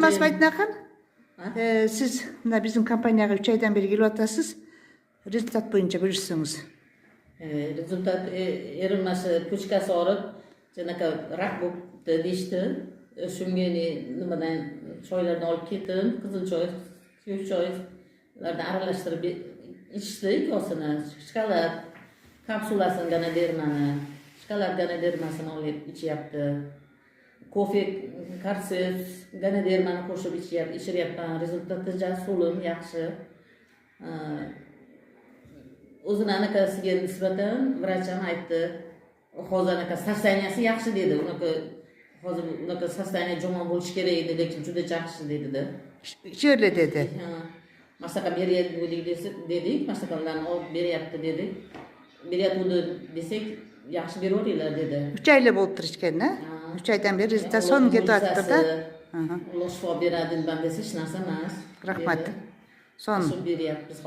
aralashmaydi akın. Siz bizim kompaniyaga 3 aydan beri gelip atasız. Rezultat boyunca bilirsiniz. Rezultat erinmasi pochkasi orib, janaqa rak bo'libdi deyishdi. Shunga nimadan choylardan olib ketdim, qizil choy, kuyuq choylardan aralashtirib ichishdi ikkovsini. Shkolat kapsulasini ganadermani, shkolat ganadermasini olib ichyapti. Kofe karsiz ganadermani qo'shib ichiryapman. Rezultati so'lim yaxshi. O'zini anaqasiga nisbatan vrach ham aytdi. Hozir anaqa sostaniyasi yaxshi dedi. Hozir unaqa sostaniya jomon bo'lishi kerak edi, lekin juda yaxshi dedi-da. Şöyle dedi. Masaqa beryapti dedik, masaqalarni olib beryapti dedik. Beryapti desek, yaxshi beraveringlar dedi. 3 aylık bo'libdir ichganni. 3 aydan beri rezultat son ketyapti da. Alloh shifo beradi, banda hech narsa emas. Rahmat. Son. Beryapmiz.